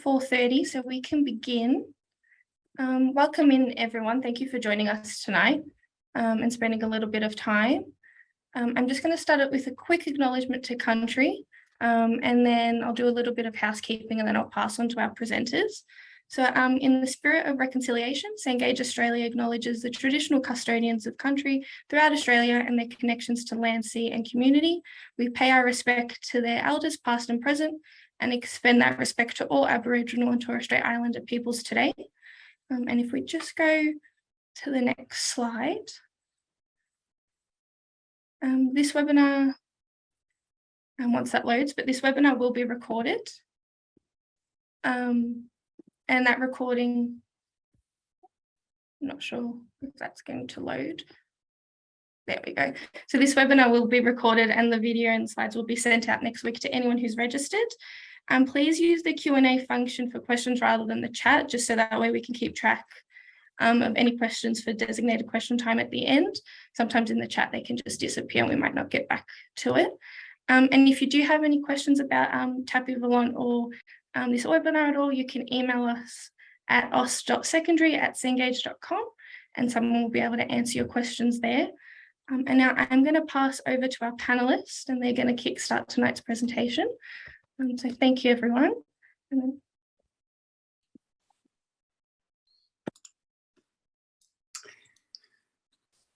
4:30, so we can begin. Welcome in, everyone. Thank you for joining us tonight and spending a little bit of time. I'm just going to start it with a quick acknowledgement to country, and then I'll do a little bit of housekeeping, and then I'll pass on to our presenters. So in the spirit of reconciliation, Cengage Australia acknowledges the traditional custodians of country throughout Australia and their connections to land, sea and community. We pay our respect to their elders, past and present, and extend that respect to all Aboriginal and Torres Strait Islander peoples today. And if we just go to the next slide. This webinar, and once that loads, but this webinar will be recorded. And that recording, I'm not sure if that's going to load. There we go. So this webinar will be recorded and the video and slides will be sent out next week to anyone who's registered. Please use the Q&A function for questions rather than the chat, just so that way we can keep track of any questions for designated question time at the end. Sometimes in the chat they can just disappear and we might not get back to it. And if you do have any questions about Tapis Volant or this webinar at all, you can email us at os.secondary@cengage.com and someone will be able to answer your questions there. And now I'm going to pass over to our panelists and they're going to kickstart tonight's presentation. So thank you, everyone.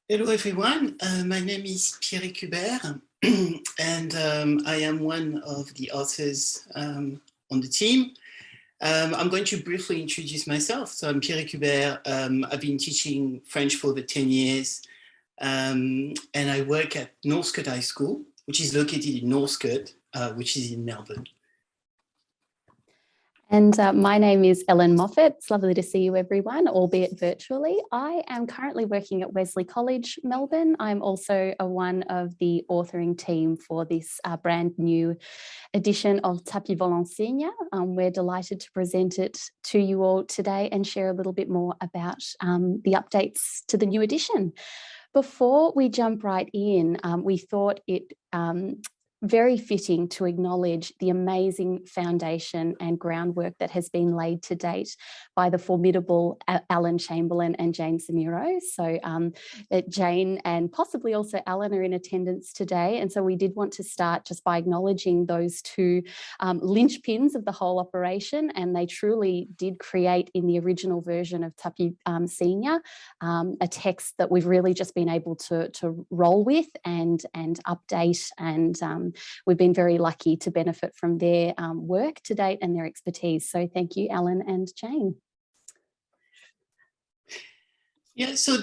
Hello, everyone. My name is Pierrick Hubert, and I am one of the authors on the team. I'm going to briefly introduce myself. So I'm Pierrick Hubert. I've been teaching French for over 10 years, and I work at Northcote High School, which is located in Northcote, which is in Melbourne. And my name is Ellen Moffatt. It's lovely to see you, everyone, albeit virtually. I am currently working at Wesley College, Melbourne. I'm also one of the authoring team for this brand new edition of Tapis Volant Senior. We're delighted to present it to you all today and share a little bit more about the updates to the new edition. Before we jump right in, we thought it very fitting to acknowledge the amazing foundation and groundwork that has been laid to date by the formidable Alan Chamberlain and Jane Samiro. So Jane and possibly also Alan are in attendance today. And so we did want to start just by acknowledging those two linchpins of the whole operation. And they truly did create in the original version of Tapis Senior a text that we've really just been able to roll with and update, and we've been very lucky to benefit from their work to date and their expertise. So thank you, Alan and Jane. Yeah, so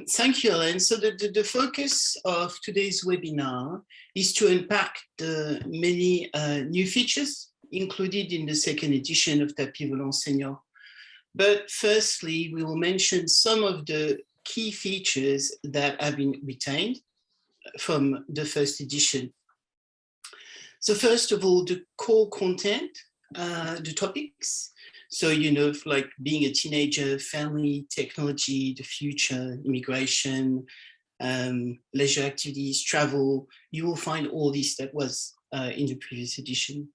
thank you, Ellen. So the focus of today's webinar is to unpack the many new features included in the second edition of Tapis Volant Senior. But firstly, we will mention some of the key features that have been retained from the first edition. So first of all, the core content, the topics. So, you know, like being a teenager, family, technology, the future, immigration, leisure activities, travel. You will find all this that was in the previous edition.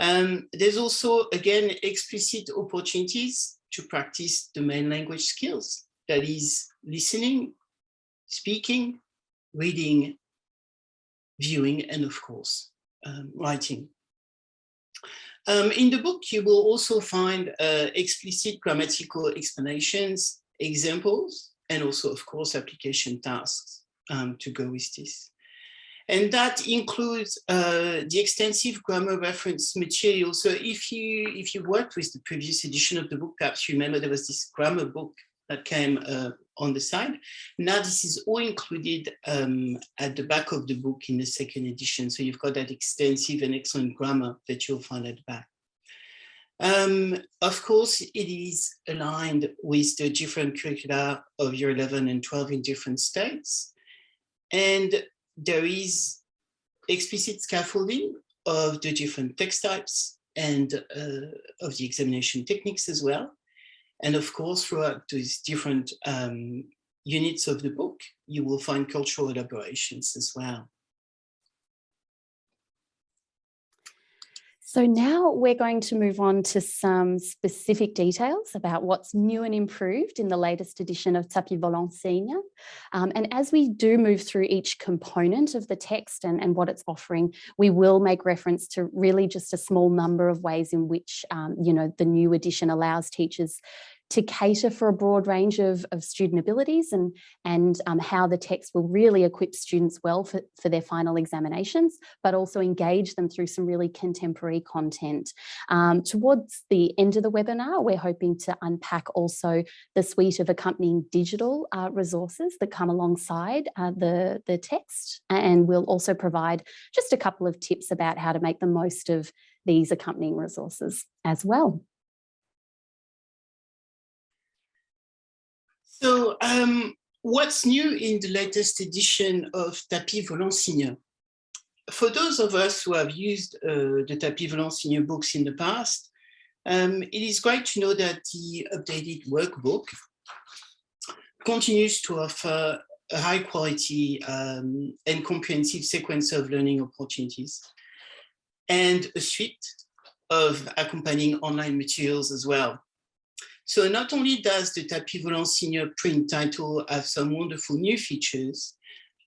There's also, again, explicit opportunities to practice the main language skills. That is listening, speaking, reading, viewing, and of course, writing. In the book, you will also find explicit grammatical explanations, examples, and also, of course, application tasks to go with this. And that includes the extensive grammar reference material. So if you worked with the previous edition of the book, perhaps you remember there was this grammar book that came on the side. Now this is all included at the back of the book in the second edition. So you've got that extensive and excellent grammar that you'll find at the back. Of course, it is aligned with the different curricula of year 11 and 12 in different states. And there is explicit scaffolding of the different text types and of the examination techniques as well. And of course, throughout these different units of the book, you will find cultural elaborations as well. So now we're going to move on to some specific details about what's new and improved in the latest edition of Tapis Volant Senior. And as we do move through each component of the text and what it's offering, we will make reference to really just a small number of ways in which, the new edition allows teachers to cater for a broad range of student abilities and how the text will really equip students well for their final examinations, but also engage them through some really contemporary content. Towards the end of the webinar, we're hoping to unpack also the suite of accompanying digital resources that come alongside the text, and we'll also provide just a couple of tips about how to make the most of these accompanying resources as well. So what's new in the latest edition of Tapis Volant Senior? For those of us who have used the Tapis Volant Senior books in the past, it is great to know that the updated workbook continues to offer a high quality and comprehensive sequence of learning opportunities and a suite of accompanying online materials as well. So not only does the Tapis Volant Senior print title have some wonderful new features,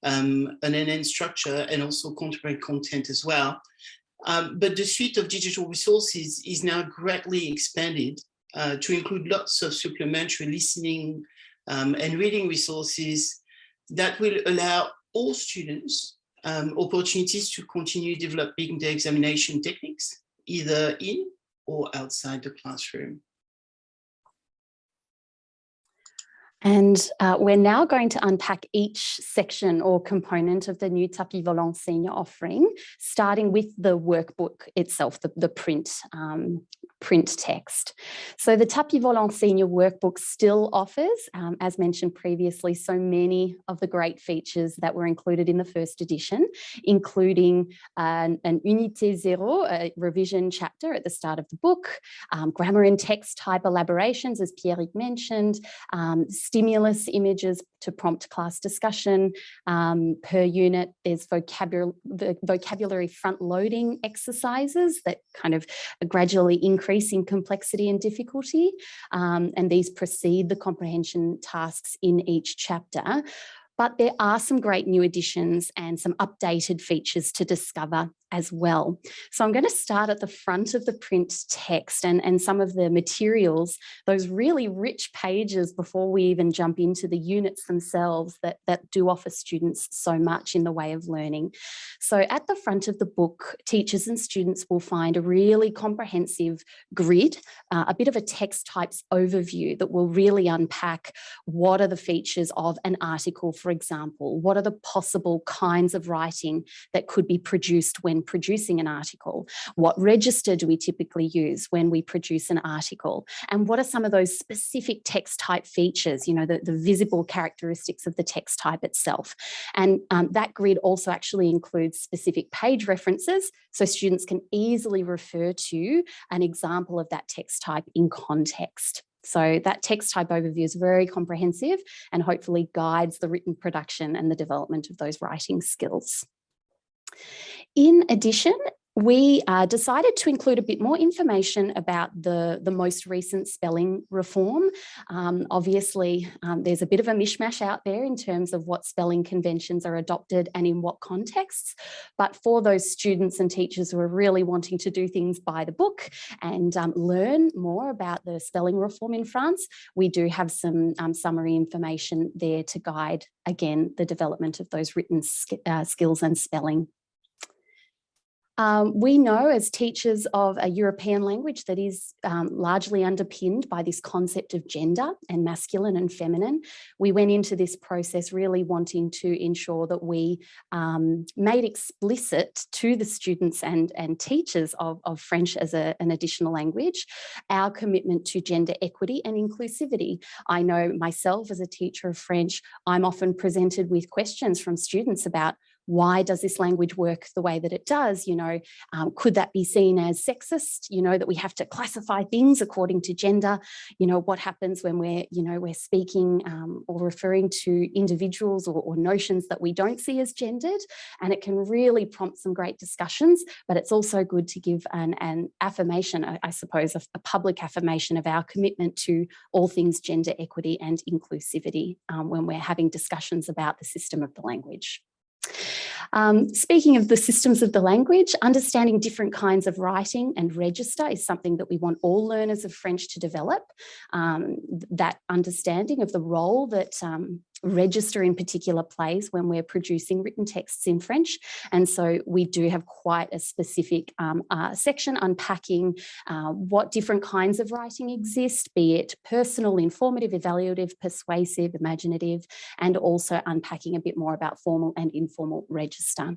an enhanced structure and also contemporary content as well, but the suite of digital resources is now greatly expanded to include lots of supplementary listening and reading resources that will allow all students opportunities to continue developing their examination techniques, either in or outside the classroom. And we're now going to unpack each section or component of the new Tapis Volant Senior offering, starting with the workbook itself, the print text. So the Tapis Volant Senior workbook still offers, as mentioned previously, so many of the great features that were included in the first edition, including an Unité Zero, a revision chapter at the start of the book, grammar and text type elaborations, as Pierrick mentioned, stimulus images to prompt class discussion. Per unit, there's vocabulary front-loading exercises that kind of gradually increase in complexity and difficulty, and these precede the comprehension tasks in each chapter. But there are some great new additions and some updated features to discover as well. So I'm going to start at the front of the print text and some of the materials, those really rich pages before we even jump into the units themselves that do offer students so much in the way of learning. So at the front of the book, teachers and students will find a really comprehensive grid, a bit of a text types overview that will really unpack what are the features of an article, for example, what are the possible kinds of writing that could be produced when producing an article, what register do we typically use when we produce an article, and what are some of those specific text type features, you know, the visible characteristics of the text type itself. And that grid also actually includes specific page references, so students can easily refer to an example of that text type in context. So that text type overview is very comprehensive and hopefully guides the written production and the development of those writing skills. In addition, we decided to include a bit more information about the most recent spelling reform. Obviously, there's a bit of a mishmash out there in terms of what spelling conventions are adopted and in what contexts. But for those students and teachers who are really wanting to do things by the book and learn more about the spelling reform in France, we do have some summary information there to guide, again, the development of those written skills and spelling. We know as teachers of a European language that is largely underpinned by this concept of gender and masculine and feminine, we went into this process really wanting to ensure that we made explicit to the students and teachers of French as an additional language our commitment to gender equity and inclusivity. I know myself as a teacher of French, I'm often presented with questions from students about why does this language work the way that it does? Could that be seen as sexist? That we have to classify things according to gender. What happens when we're speaking or referring to individuals or notions that we don't see as gendered, and it can really prompt some great discussions. But it's also good to give an affirmation, I suppose, a public affirmation of our commitment to all things gender equity and inclusivity when we're having discussions about the system of the language. Speaking of the systems of the language, understanding different kinds of writing and register is something that we want all learners of French to develop. That understanding of the role that register in particular plays when we're producing written texts in French. And so we do have quite a specific section unpacking what different kinds of writing exist, be it personal, informative, evaluative, persuasive, imaginative, and also unpacking a bit more about formal and informal register.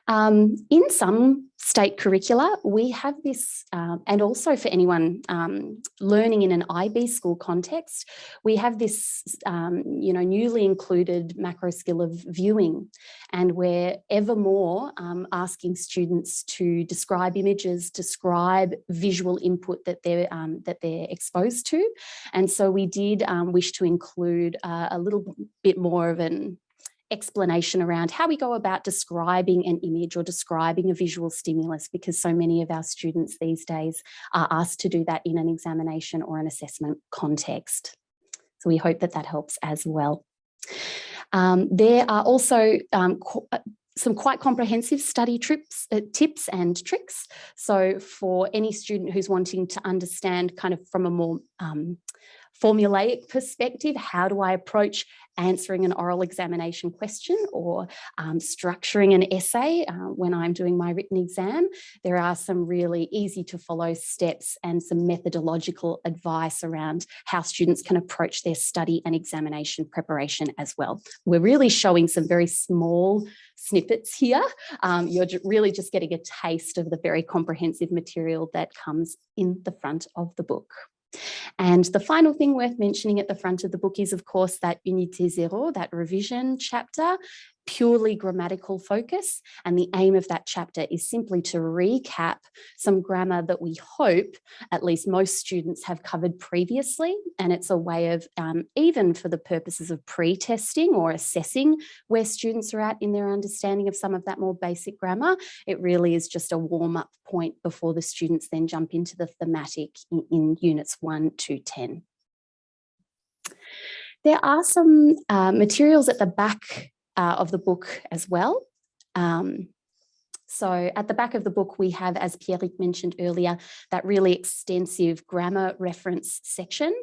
In some state curricula, we have this, and also for anyone learning in an IB school context, we have this, newly included macro skill of viewing, and we're ever more asking students to describe images, describe visual input that they're exposed to, and so we did wish to include a little bit more of an explanation around how we go about describing an image or describing a visual stimulus, because so many of our students these days are asked to do that in an examination or an assessment context. So we hope that that helps as well. There are also some quite comprehensive study tips and tricks. So for any student who's wanting to understand kind of from a more formulaic perspective, how do I approach answering an oral examination question or structuring an essay when I'm doing my written exam, there are some really easy to follow steps and some methodological advice around how students can approach their study and examination preparation as well. We're really showing some very small snippets here. You're really just getting a taste of the very comprehensive material that comes in the front of the book. And the final thing worth mentioning at the front of the book is, of course, that Unité Zéro, that revision chapter, purely grammatical focus. And the aim of that chapter is simply to recap some grammar that we hope at least most students have covered previously. And it's a way of, even for the purposes of pre-testing or assessing where students are at in their understanding of some of that more basic grammar, it really is just a warm-up point before the students then jump into the thematic in units 1 to 10. There are some materials at the back of the book as well. So at the back of the book, we have, as Pierrick mentioned earlier, that really extensive grammar reference section.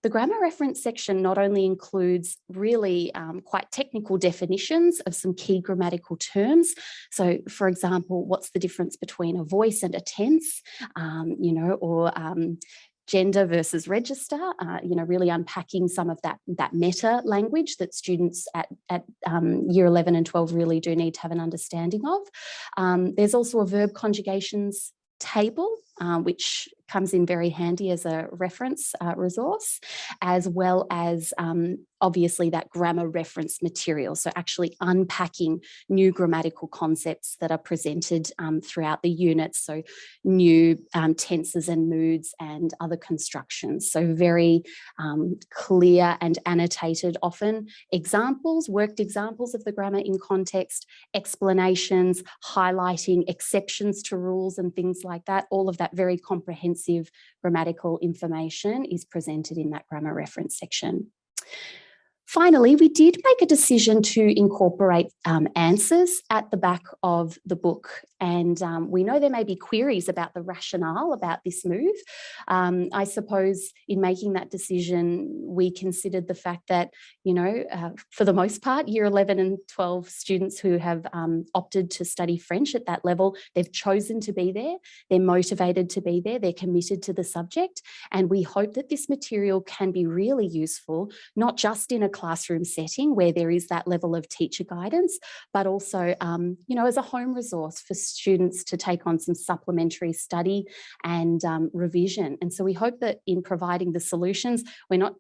The grammar reference section not only includes really quite technical definitions of some key grammatical terms. So, for example, what's the difference between a voice and a tense, or gender versus register, really unpacking some of that meta language that students at year 11 and 12 really do need to have an understanding of. There's also a verb conjugations table, which comes in very handy as a reference resource, as well as obviously that grammar reference material. So actually unpacking new grammatical concepts that are presented throughout the units. So new tenses and moods and other constructions. So very clear and annotated often examples, worked examples of the grammar in context, explanations, highlighting exceptions to rules and things like that. All of that very comprehensive grammatical information is presented in that grammar reference section. Finally, we did make a decision to incorporate answers at the back of the book. And we know there may be queries about the rationale about this move. I suppose in making that decision, we considered the fact that, for the most part, year 11 and 12 students who have opted to study French at that level, they've chosen to be there, they're motivated to be there, they're committed to the subject. And we hope that this material can be really useful, not just in a classroom setting where there is that level of teacher guidance, but also, as a home resource for students to take on some supplementary study and revision. And so we hope that in providing the solutions, we're not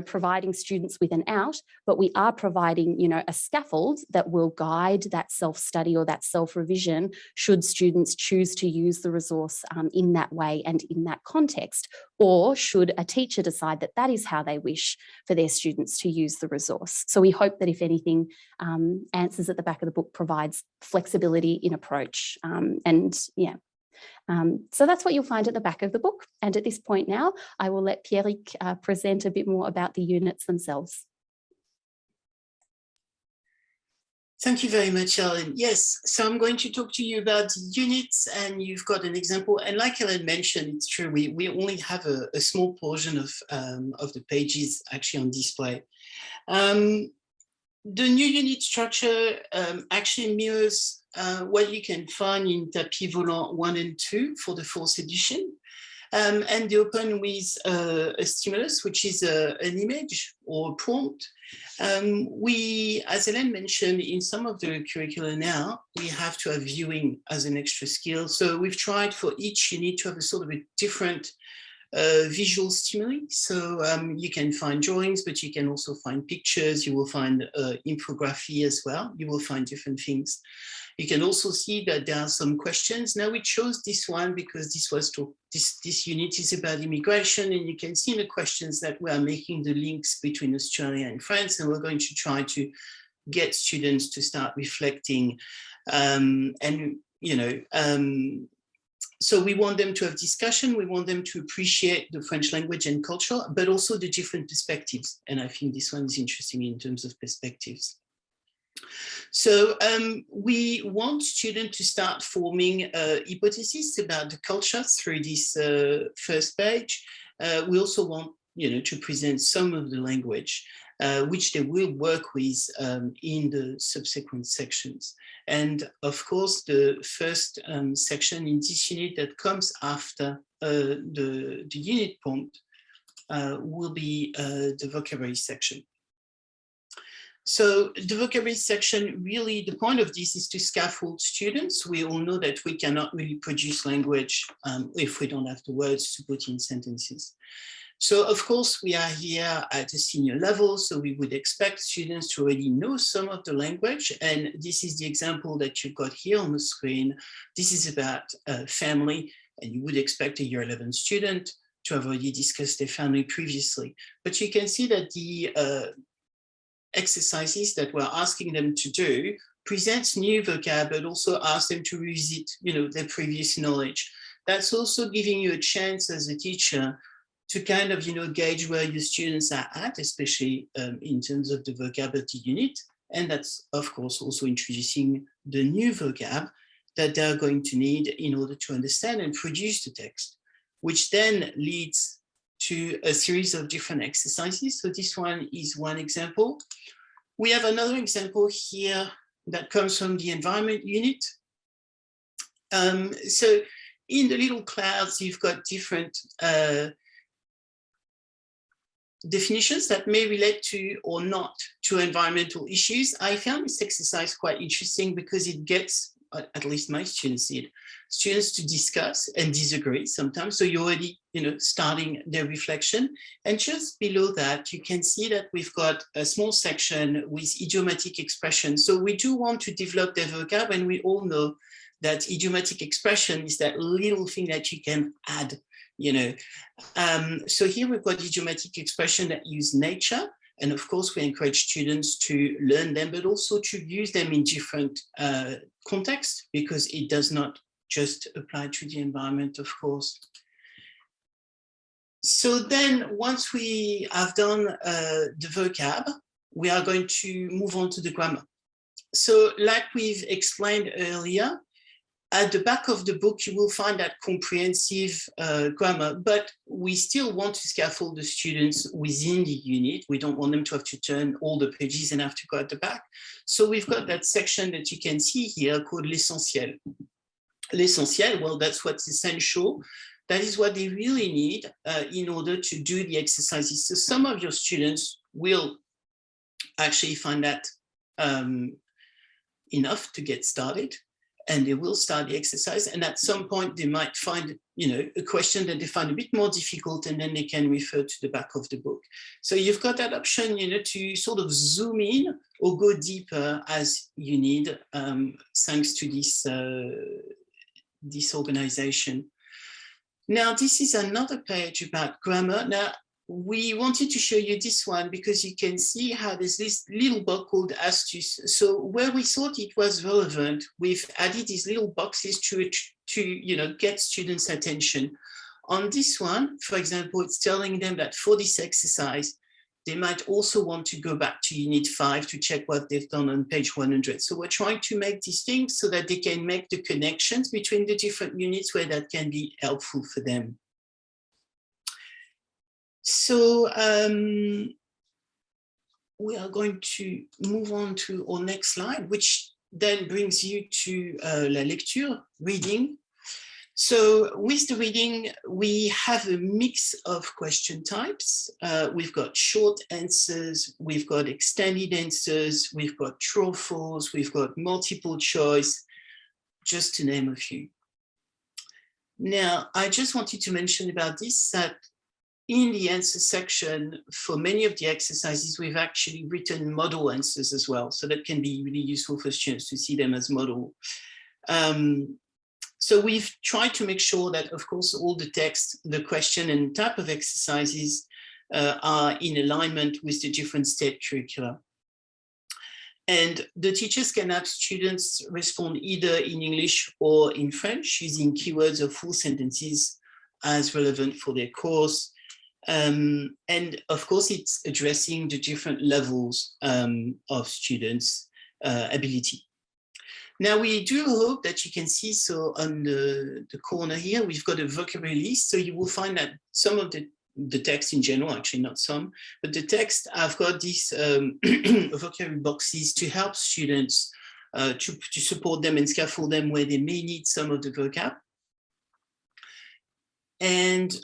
providing students with an out, but we are providing, a scaffold that will guide that self-study or that self-revision should students choose to use the resource in that way and in that context, or should a teacher decide that that is how they wish for their students to use the resource. So we hope that, if anything, Answers at the back of the book provides flexibility in approach. So that's what you'll find at the back of the book. And at this point now, I will let Pierrick present a bit more about the units themselves. Thank you very much, Ellen. Yes, so I'm going to talk to you about the units, and you've got an example. And like Ellen mentioned, it's true, we only have a small portion of the pages actually on display. The new unit structure actually mirrors what you can find in Tapis Volant 1 and 2 for the 4th edition. And they open with a stimulus, which is an image or a prompt. We, as Ellen mentioned, in some of the curricula now, we have to have viewing as an extra skill. So we've tried for each unit to have a sort of a different visual stimuli. So you can find drawings, but you can also find pictures. You will find infography as well. You will find different things. You can also see that there are some questions. Now we chose this one because this unit is about immigration, and you can see in the questions that we are making the links between Australia and France, and we're going to try to get students to start reflecting. So we want them to have discussion, we want them to appreciate the French language and culture, but also the different perspectives. And I think this one is interesting in terms of perspectives. So we want students to start forming hypotheses about the culture through this first page. We also want, to present some of the language, which they will work with in the subsequent sections. And of course, the first section in this unit that comes after the unit prompt will be the vocabulary section. So the vocabulary section, really the point of this is to scaffold students. We all know that we cannot really produce language if we don't have the words to put in sentences. So of course we are here at a senior level, so we would expect students to already know some of the language. And this is the example that you've got here on the screen. This is about family, and you would expect a year 11 student to have already discussed their family previously. But you can see that the exercises that we're asking them to do presents new vocab, but also ask them to revisit, their previous knowledge. That's also giving you a chance as a teacher to kind of, gauge where your students are at, especially in terms of the vocabulary unit. And that's, of course, also introducing the new vocab that they're going to need in order to understand and produce the text, which then leads to a series of different exercises. So this one is one example. We have another example here that comes from the environment unit. So in the little clouds, you've got different definitions that may relate to or not to environmental issues. I found this exercise quite interesting because it gets, at least my students did, students to discuss and disagree sometimes. So you're already, starting their reflection. And just below that, you can see that we've got a small section with idiomatic expression. So we do want to develop their vocab, and we all know that idiomatic expression is that little thing that you can add, So here we've got idiomatic expression that use nature. And of course, we encourage students to learn them, but also to use them in different contexts, because it does not just apply to the environment, of course. So then once we have done the vocab, we are going to move on to the grammar. So like we've explained earlier, at the back of the book, you will find that comprehensive grammar, but we still want to scaffold the students within the unit. We don't want them to have to turn all the pages and have to go at the back. So we've got that section that you can see here called l'essentiel. L'essentiel, well, that's what's essential. That is what they really need in order to do the exercises. So some of your students will actually find that enough to get started. and they will start the exercise. And at some point they might find, a question that they find a bit more difficult, and then they can refer to the back of the book. So you've got that option, to sort of zoom in or go deeper as you need, thanks to this organization. Now, this is another page about grammar. Now, we wanted to show you this one because you can see how there's this little box called Astuce. So where we thought it was relevant, we've added these little boxes to get students' attention. On this one, for example, it's telling them that for this exercise, they might also want to go back to Unit 5 to check what they've done on page 100. So we're trying to make these things so that they can make the connections between the different units where that can be helpful for them. So we are going to move on to our next slide, which then brings you to la lecture, reading. So with the reading, we have a mix of question types. We've got short answers, we've got extended answers, we've got true or false, we've got multiple choice, just to name a few. Now, I just wanted to mention about this, that in the answer section, for many of the exercises, we've actually written model answers as well. So that can be really useful for students to see them as model. So we've tried to make sure that, of course, all the text, the question and type of exercises are in alignment with the different state curricula. And the teachers can have students respond either in English or in French using keywords or full sentences as relevant for their course. And of course, it's addressing the different levels of students' ability. Now, we do hope that you can see, so on the corner here, we've got a vocabulary list. So you will find that some of the text in general, actually not some, but the text, I've got these vocabulary boxes to help students, to support them and scaffold them where they may need some of the vocab. And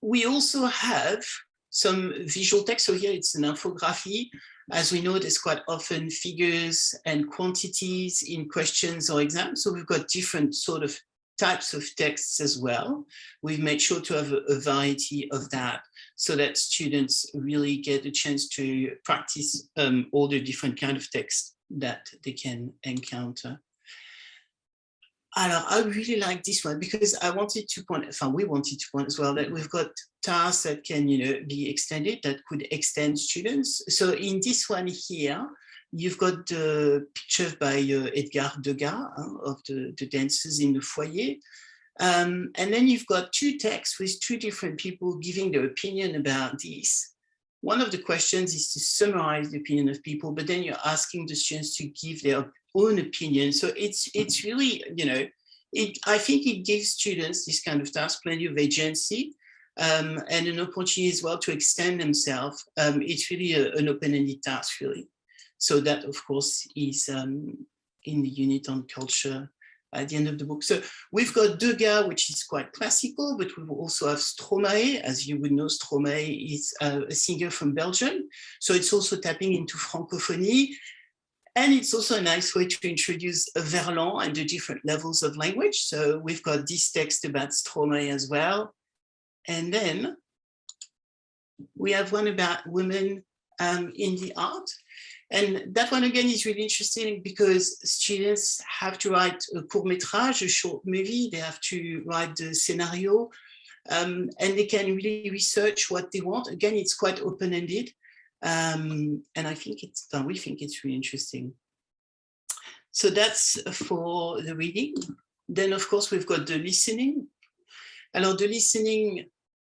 we also have some visual text. So here it's an infography. As we know, there's quite often figures and quantities in questions or exams. So we've got different sort of types of texts as well. We've made sure to have a variety of that so that students really get a chance to practice all the different kind of texts that they can encounter. Alors, I really like this one because I wanted to point, we wanted to point as well that we've got tasks that can, be extended, that could extend students. So in this one here, you've got the picture by Edgar Degas of the dancers in the foyer. And then you've got two texts with two different people giving their opinion about this. One of the questions is to summarize the opinion of people, but then you're asking the students to give their own opinion. So it's really, I think it gives students this kind of task plenty of agency and an opportunity as well to extend themselves. It's really an open-ended task, really. So that, of course, is in the unit on culture at the end of the book. So we've got Degas, which is quite classical, but we also have Stromae. As you would know, Stromae is a singer from Belgium. So it's also tapping into Francophonie. And it's also a nice way to introduce Verlan and the different levels of language. So we've got this text about Stromae as well. And then we have one about women in the art. And that one, again, is really interesting because students have to write a court-métrage, a short movie. They have to write the scenario, and they can really research what they want. Again, it's quite open-ended. And I think we think it's really interesting. So that's for the reading. Then, of course, we've got the listening. Alors, the listening,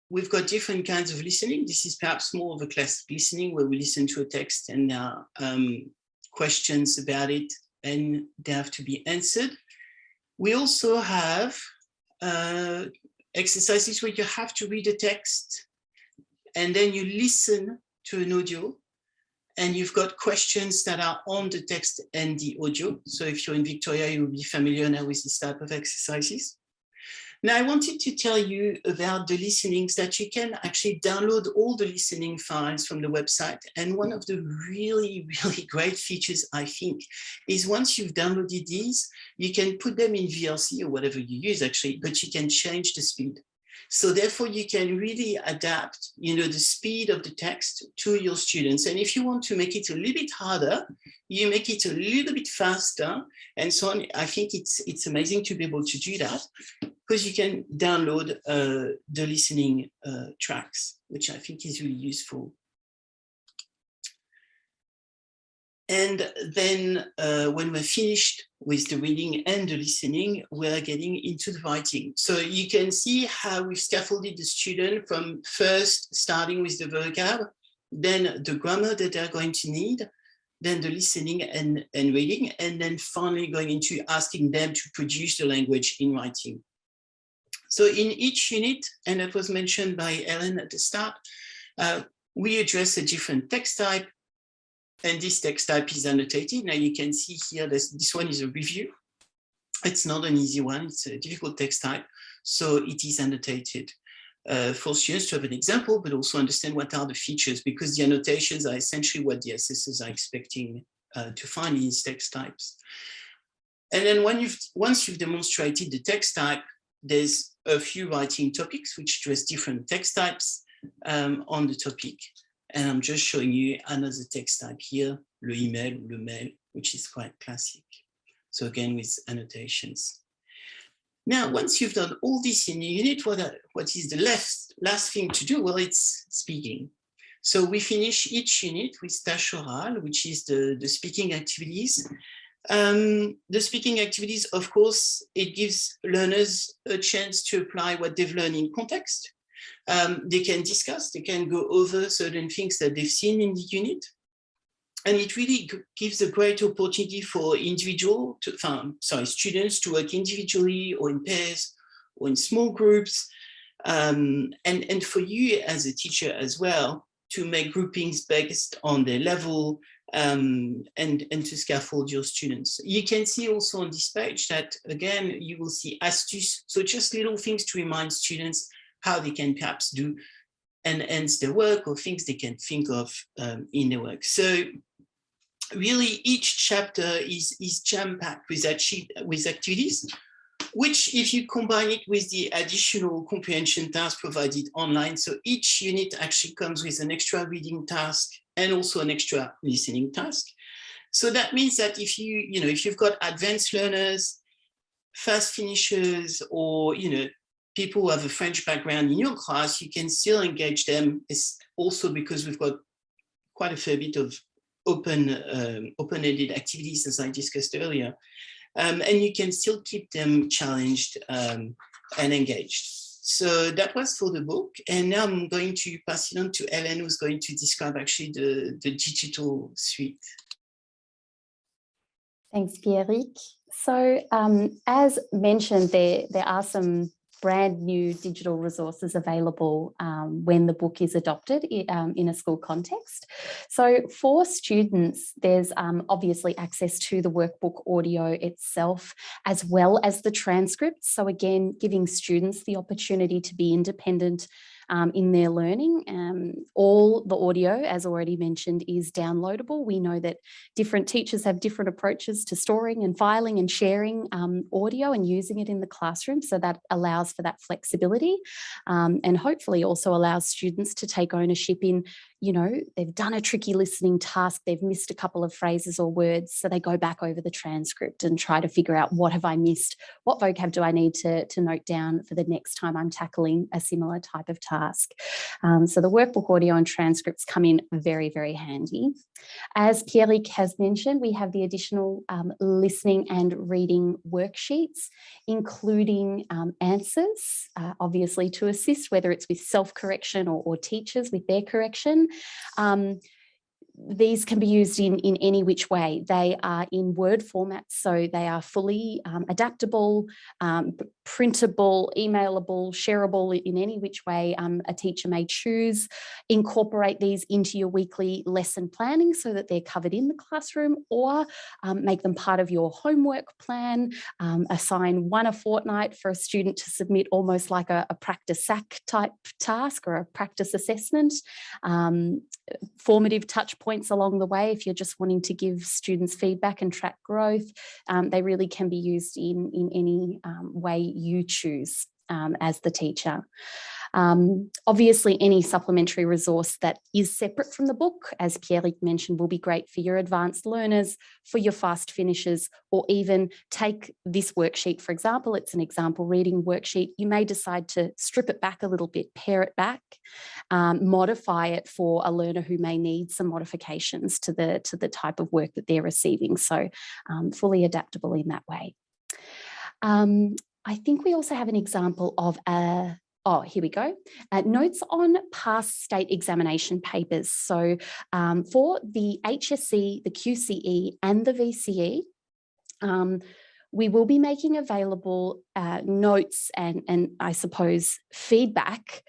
we've got different kinds of listening. This is perhaps more of a classic listening where we listen to a text and there are questions about it and they have to be answered. We also have exercises where you have to read a text and then you listen to an audio and you've got questions that are on the text and the audio. So if you're in Victoria, you'll be familiar now with this type of exercises. Now, I wanted to tell you about the listenings that you can actually download all the listening files from the website. And one of the really, really great features, I think, is once you've downloaded these, you can put them in VLC or whatever you use actually, but you can change the speed. So therefore, you can really adapt, the speed of the text to your students. And if you want to make it a little bit harder, you make it a little bit faster and so on. I think it's amazing to be able to do that because you can download the listening tracks, which I think is really useful. And then when we're finished with the reading and the listening, we're getting into the writing. So you can see how we've scaffolded the student from first starting with the vocab, then the grammar that they're going to need, then the listening and reading, and then finally going into asking them to produce the language in writing. So in each unit, and that was mentioned by Ellen at the start, we address a different text type, and this text type is annotated. Now you can see here, this one is a review. It's not an easy one, it's a difficult text type. So it is annotated for students to have an example, but also understand what are the features, because the annotations are essentially what the assessors are expecting to find in these text types. And then once you've demonstrated the text type, there's a few writing topics which address different text types on the topic. And I'm just showing you another text type here, le email, le mail, which is quite classic. So again, with annotations. Now, once you've done all this in your unit, what is the last thing to do? Well, it's speaking. So we finish each unit with tâche orale, which is the speaking activities. The speaking activities, of course, it gives learners a chance to apply what they've learned in context. They can discuss, they can go over certain things that they've seen in the unit. And it really gives a great opportunity for students to work individually or in pairs or in small groups. And for you as a teacher as well, to make groupings based on their level and to scaffold your students. You can see also on this page that, again, you will see astuces. So just little things to remind students how they can perhaps do and enhance their work or things they can think of in their work. So really each chapter is jam-packed with activities, which if you combine it with the additional comprehension task provided online, so each unit actually comes with an extra reading task and also an extra listening task. So that means that if you've got advanced learners, fast finishers, or people who have a French background in your class, you can still engage them. It's also because we've got quite a fair bit of open-ended activities, as I discussed earlier. And you can still keep them challenged and engaged. So that was for the book. And now I'm going to pass it on to Ellen, who's going to describe actually the digital suite. Thanks, Pierrick. So as mentioned, there are some brand new digital resources available when the book is adopted in a school context. So for students, there's obviously access to the workbook audio itself, as well as the transcripts. So again, giving students the opportunity to be independent in their learning. All the audio, as already mentioned, is downloadable. We know that different teachers have different approaches to storing and filing and sharing audio and using it in the classroom. So that allows for that flexibility and hopefully also allows students to take ownership in, they've done a tricky listening task, they've missed a couple of phrases or words, so they go back over the transcript and try to figure out what have I missed, what vocab do I need to note down for the next time I'm tackling a similar type of task. So the workbook audio and transcripts come in very, very handy. As Pierrick has mentioned, we have the additional listening and reading worksheets, including answers, obviously to assist, whether it's with self-correction or teachers with their correction. These can be used in any which way. They are in Word format, so they are fully adaptable, printable, emailable, shareable in any which way a teacher may choose. Incorporate these into your weekly lesson planning so that they're covered in the classroom, or make them part of your homework plan. Assign one a fortnight for a student to submit, almost like a practice SAC type task or a practice assessment. Formative touch points along the way if you're just wanting to give students feedback and track growth. They really can be used in any way you choose as the teacher. Obviously, any supplementary resource that is separate from the book, as Pierrick mentioned, will be great for your advanced learners, for your fast finishers, or even take this worksheet, for example. It's an example reading worksheet. You may decide to strip it back a little bit, pare it back, modify it for a learner who may need some modifications to the type of work that they're receiving. So fully adaptable in that way. I think we also have an example of here we go. Notes on past state examination papers. So for the HSC, the QCE and the VCE, we will be making available notes and I suppose feedback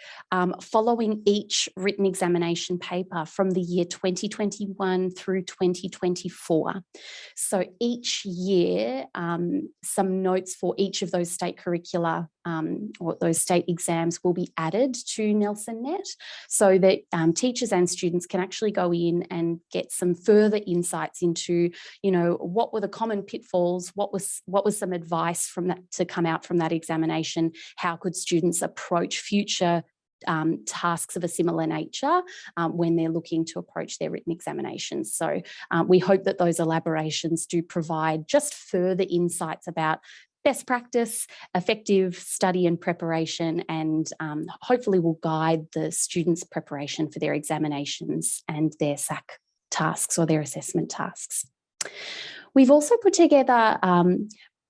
following each written examination paper from the year 2021 through 2024. So each year, some notes for each of those state curricula or those state exams will be added to NelsonNet so that teachers and students can actually go in and get some further insights into, what were the common pitfalls, what was some advice from that to come out from that examination, how could students approach future tasks of a similar nature when they're looking to approach their written examinations. So we hope that those elaborations do provide just further insights about best practice, effective study and preparation, and hopefully will guide the students' preparation for their examinations and their SAC tasks or their assessment tasks. We've also put together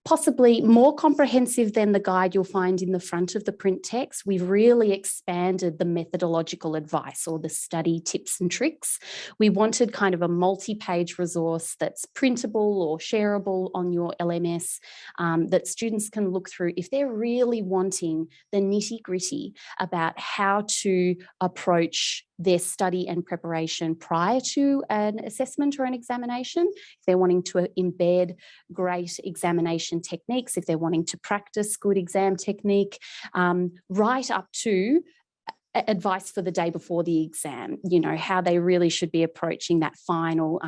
possibly more comprehensive than the guide you'll find in the front of the print text. We've really expanded the methodological advice or the study tips and tricks. We wanted kind of a multi-page resource that's printable or shareable on your LMS that students can look through if they're really wanting the nitty-gritty about how to approach their study and preparation prior to an assessment or an examination, if they're wanting to embed great examination techniques, if they're wanting to practice good exam technique, right up to advice for the day before the exam, how they really should be approaching that final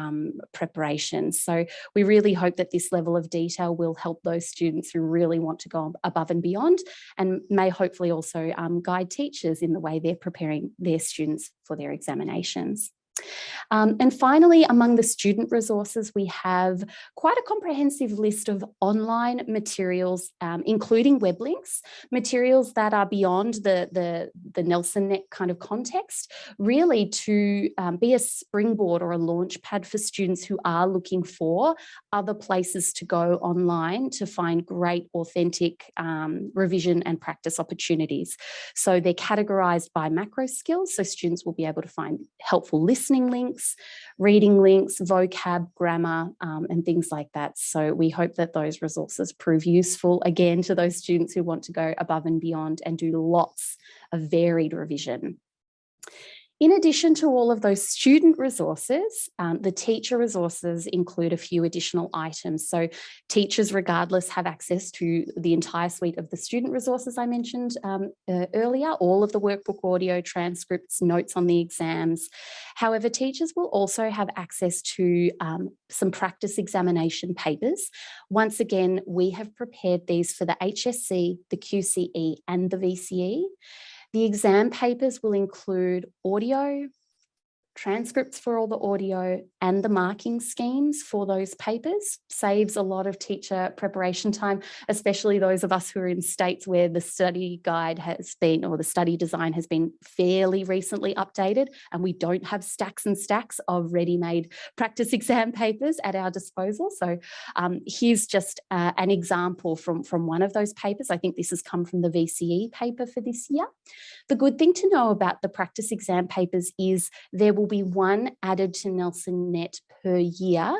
preparation. So we really hope that this level of detail will help those students who really want to go above and beyond, and may hopefully also guide teachers in the way they're preparing their students for their examinations. And finally, among the student resources, we have quite a comprehensive list of online materials, including web links, materials that are beyond the NelsonNet kind of context, really to be a springboard or a launch pad for students who are looking for other places to go online to find great, authentic revision and practice opportunities. So they're categorized by macro skills, so students will be able to find helpful listening links, reading links, vocab, grammar, and things like that. So we hope that those resources prove useful, again, to those students who want to go above and beyond and do lots of varied revision. In addition to all of those student resources, the teacher resources include a few additional items. So teachers, regardless, have access to the entire suite of the student resources I mentioned earlier, all of the workbook audio, transcripts, notes on the exams. However, teachers will also have access to some practice examination papers. Once again, we have prepared these for the HSC, the QCE, and the VCE. The exam papers will include audio, transcripts for all the audio, and the marking schemes for those papers. Saves a lot of teacher preparation time, especially those of us who are in states where the study guide has been, or the study design has been fairly recently updated, and we don't have stacks and stacks of ready-made practice exam papers at our disposal. So here's just an example from one of those papers. I think this has come from the VCE paper for this year. The good thing to know about the practice exam papers is there will be one added to NelsonNet per year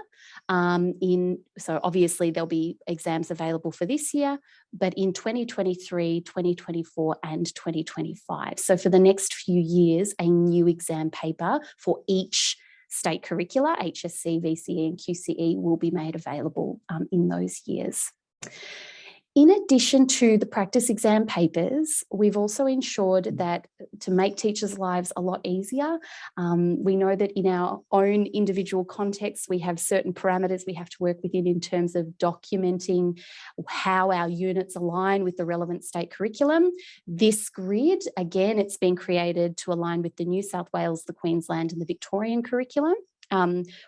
So obviously there'll be exams available for this year, but in 2023, 2024 and 2025. So for the next few years, a new exam paper for each state curricula, HSC, VCE and QCE, will be made available in those years. In addition to the practice exam papers, we've also ensured that to make teachers' lives a lot easier, we know that in our own individual contexts, we have certain parameters we have to work within in terms of documenting how our units align with the relevant state curriculum. This grid, again, it's been created to align with the New South Wales, the Queensland and the Victorian curriculum.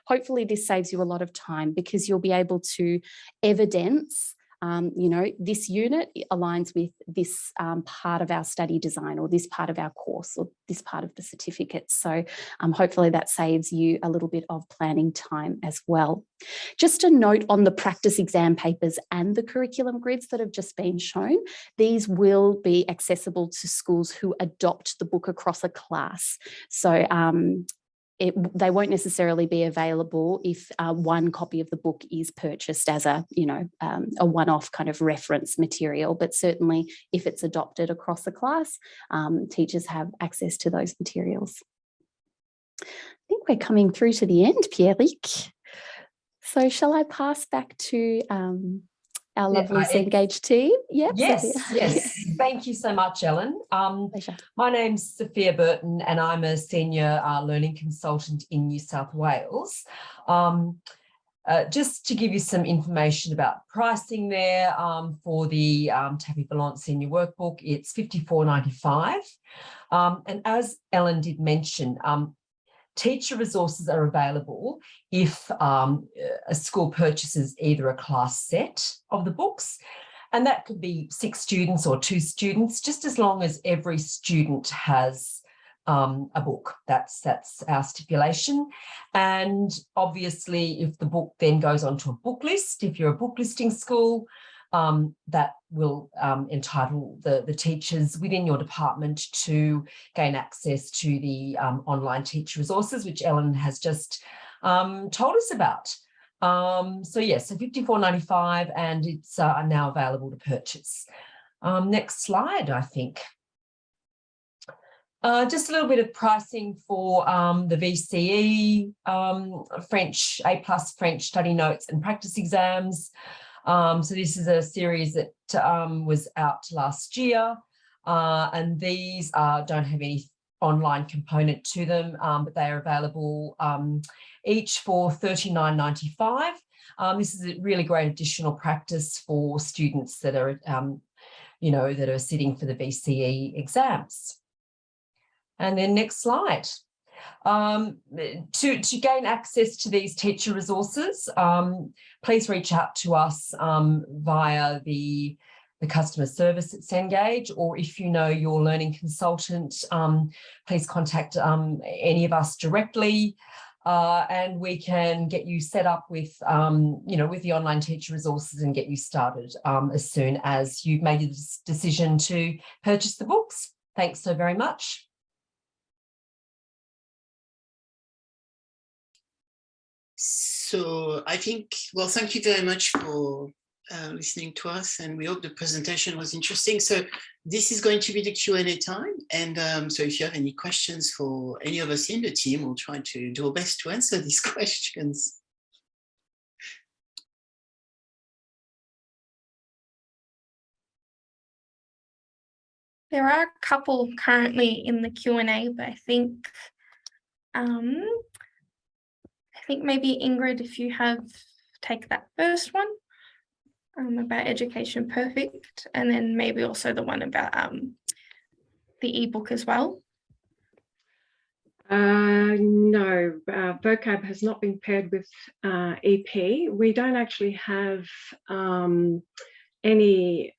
Hopefully this saves you a lot of time because you'll be able to evidence this unit aligns with this part of our study design or this part of our course or this part of the certificate. So hopefully that saves you a little bit of planning time as well. Just a note on the practice exam papers and the curriculum grids that have just been shown. These will be accessible to schools who adopt the book across a class. So they won't necessarily be available if one copy of the book is purchased as a one-off kind of reference material, but certainly if it's adopted across the class, teachers have access to those materials. I think we're coming through to the end, Pierrick. So shall I pass back to our lovely engaged team? Yep, yes, Sophia. yes. Thank you so much, Ellen. Pleasure. My name's Sophia Burton and I'm a senior learning consultant in New South Wales. Just to give you some information about pricing there for the Tapis Volant Senior Workbook, it's $54.95. And as Ellen did mention, teacher resources are available if a school purchases either a class set of the books, and that could be 6 students or 2 students, just as long as every student has a book. That's our stipulation. And obviously, if the book then goes onto a book list, if you're a book listing school, that will entitle the teachers within your department to gain access to the online teacher resources, which Ellen has just told us about. So yes, so $54.95, and it's now available to purchase. Next slide, I think. Just a little bit of pricing for the VCE, French, A+ French study notes and practice exams. So this is a series that was out last year, and these don't have any online component to them, but they are available each for $39.95. This is a really great additional practice for students that are, that are sitting for the VCE exams. And then next slide. To gain access to these teacher resources, please reach out to us via the customer service at Cengage, or if you know your learning consultant, please contact any of us directly, and we can get you set up with, with the online teacher resources and get you started as soon as you've made the decision to purchase the books. Thanks so very much. So I think, well, thank you very much for listening to us, and we hope the presentation was interesting. So this is going to be the Q&A time, and so if you have any questions for any of us in the team, we'll try to do our best to answer these questions. There are a couple currently in the Q&A, but I think maybe Ingrid, if you take that first one about Education Perfect, and then maybe also the one about the ebook as well. No, vocab has not been paired with EP. We don't actually have any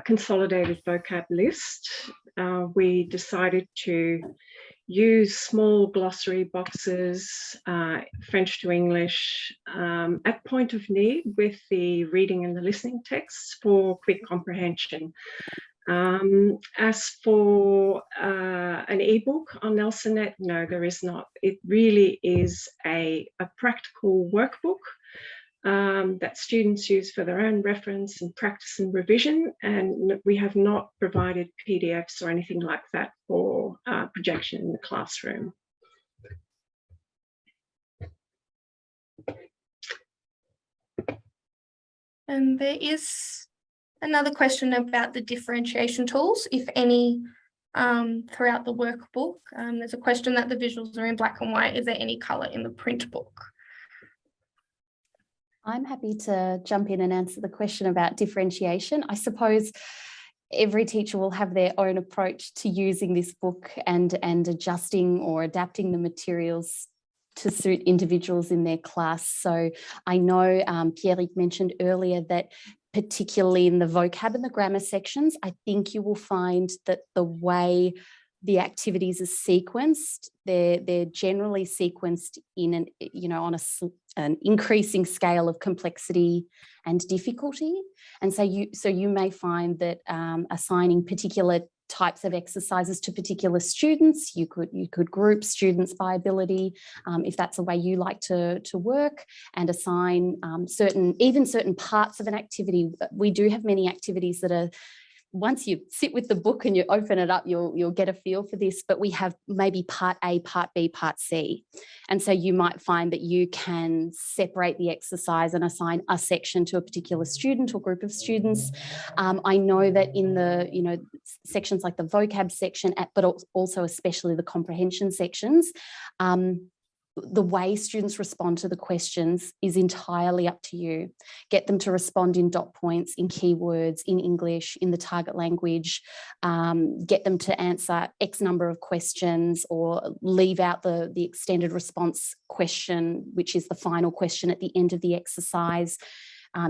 consolidated vocab list. We decided to use small glossary boxes, French to English, at point of need with the reading and the listening texts for quick comprehension. As for an ebook on Nelsonet, no, there is not. It really is a practical workbook that students use for their own reference and practice and revision, and we have not provided PDFs or anything like that for projection in the classroom. And there is another question about the differentiation tools, if any, throughout the workbook. There's a question that the visuals are in black and white. Is there any colour in the print book? I'm happy to jump in and answer the question about differentiation. I suppose every teacher will have their own approach to using this book and adjusting or adapting the materials to suit individuals in their class. So I know Pierrick mentioned earlier that particularly in the vocab and the grammar sections, I think you will find that the way the activities are sequenced, they're generally sequenced in on an increasing scale of complexity and difficulty. And so you may find that assigning particular types of exercises to particular students, you could group students by ability, if that's a way you like to work, and assign certain parts of an activity. We do have many activities that are, once you sit with the book and you open it up, you'll get a feel for this, but we have maybe part A, part B, part C. And so you might find that you can separate the exercise and assign a section to a particular student or group of students. I know that in the, sections like the vocab section, but also especially the comprehension sections, the way students respond to the questions is entirely up to you. Get them to respond in dot points, in keywords, in English, in the target language. Get them to answer X number of questions, or leave out the extended response question, which is the final question at the end of the exercise.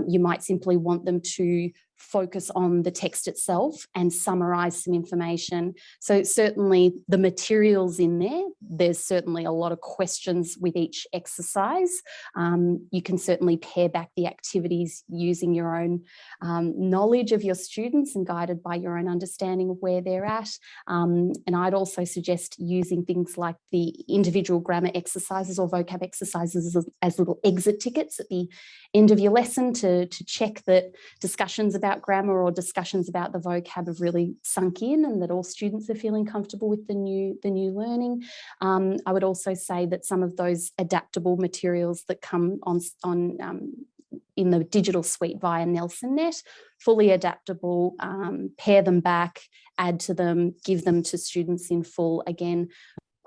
You might simply want them to focus on the text itself and summarize some information. So certainly the materials in there's certainly a lot of questions with each exercise. You can certainly pare back the activities using your own knowledge of your students and guided by your own understanding of where they're at. And I'd also suggest using things like the individual grammar exercises or vocab exercises as little exit tickets at the end of your lesson to check that discussions about grammar or discussions about the vocab have really sunk in and that all students are feeling comfortable with the new learning. I would also say that some of those adaptable materials that come on in the digital suite via NelsonNet, fully adaptable, pare them back, add to them, give them to students in full. Again,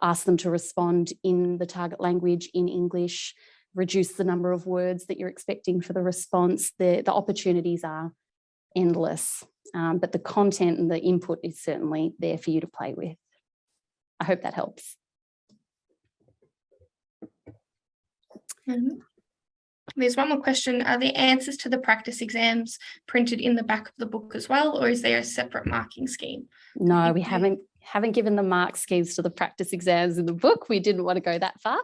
ask them to respond in the target language, in English, reduce the number of words that you're expecting for the response. The opportunities are endless, but the content and the input is certainly there for you to play with. I hope that helps. There's one more question. Are the answers to the practice exams printed in the back of the book as well, or is there a separate marking scheme? No, we haven't given the mark schemes to the practice exams in the book. We didn't want to go that far,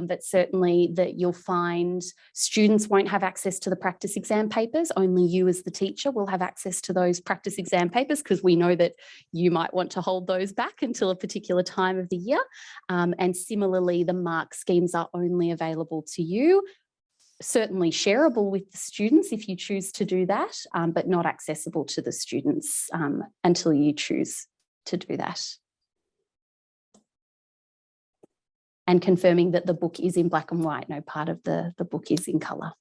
but certainly that you'll find students won't have access to the practice exam papers. Only you as the teacher will have access to those practice exam papers, because we know that you might want to hold those back until a particular time of the year. And similarly, the mark schemes are only available to you. Certainly shareable with the students if you choose to do that, but not accessible to the students until you choose to do that. And confirming that the book is in black and white, no part of the book is in colour.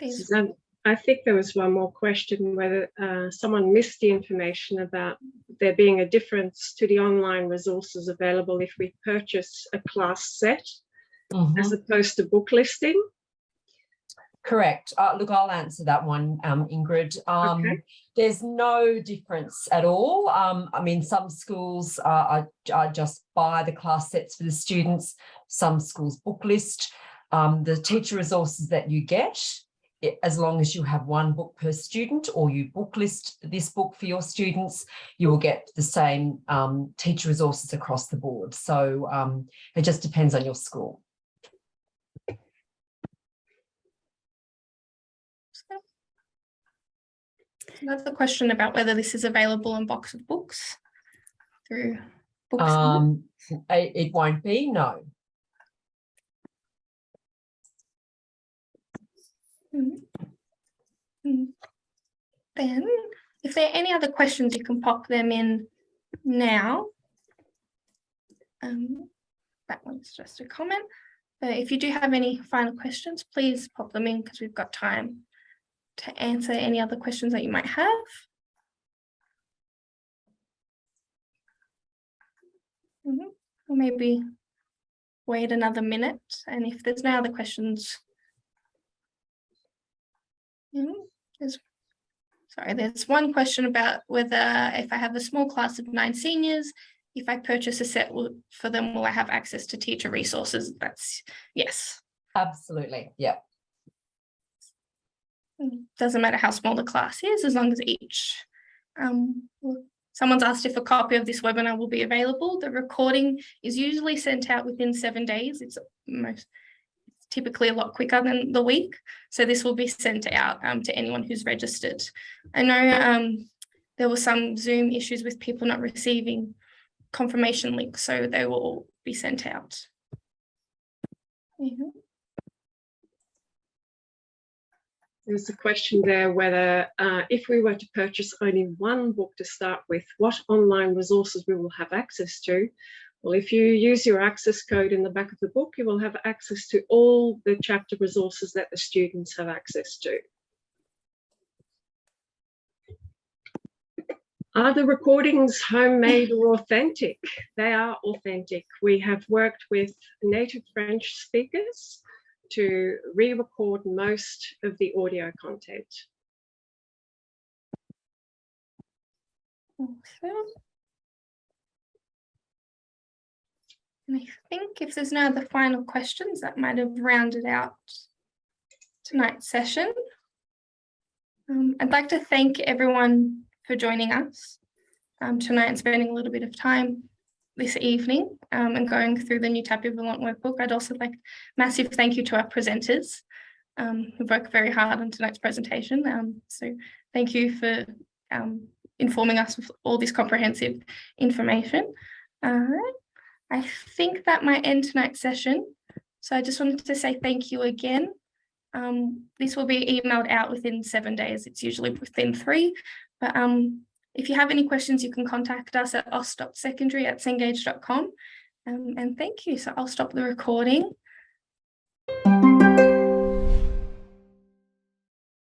Suzanne, I think there was one more question, whether someone missed the information about there being a difference to the online resources available if we purchase a class set as opposed to book listing. Correct. Look, I'll answer that one, Ingrid. Okay. There's no difference at all. I mean, some schools are just buy the class sets for the students. Some schools book list. The teacher resources that you get, as long as you have one book per student or you book list this book for your students, you will get the same teacher resources across the board. So it just depends on your school. Another question about whether this is available in box of books through books. It won't be, no. Then, if there are any other questions, you can pop them in now. That one's just a comment. But if you do have any final questions, please pop them in because we've got time to answer any other questions that you might have. Or maybe wait another minute, and if there's no other questions, there's one question about whether if I have a small class of 9 seniors, if I purchase a set for them, will I have access to teacher resources? That's yes. Absolutely, yeah. Doesn't matter how small the class is, as long as each. Someone's asked if a copy of this webinar will be available. The recording is usually sent out within 7 days. It's typically a lot quicker than the week. So this will be sent out to anyone who's registered. I know there were some Zoom issues with people not receiving confirmation links, so they will all be sent out. There's a question there whether if we were to purchase only one book to start with, what online resources we will have access to. Well, if you use your access code in the back of the book, you will have access to all the chapter resources that the students have access to. Are the recordings homemade or authentic? They are authentic. We have worked with native French speakers to re-record most of the audio content. Awesome. And I think if there's no other final questions, that might have rounded out tonight's session. I'd like to thank everyone for joining us tonight and spending a little bit of time this evening and going through the new Tapis Volant workbook. I'd also like massive thank you to our presenters who worked very hard on tonight's presentation. So thank you for informing us with all this comprehensive information. I think that might end tonight's session. So I just wanted to say thank you again. This will be emailed out within 7 days. It's usually within 3. But if you have any questions, you can contact us at aus.secondary@cengage.com. And thank you. So I'll stop the recording.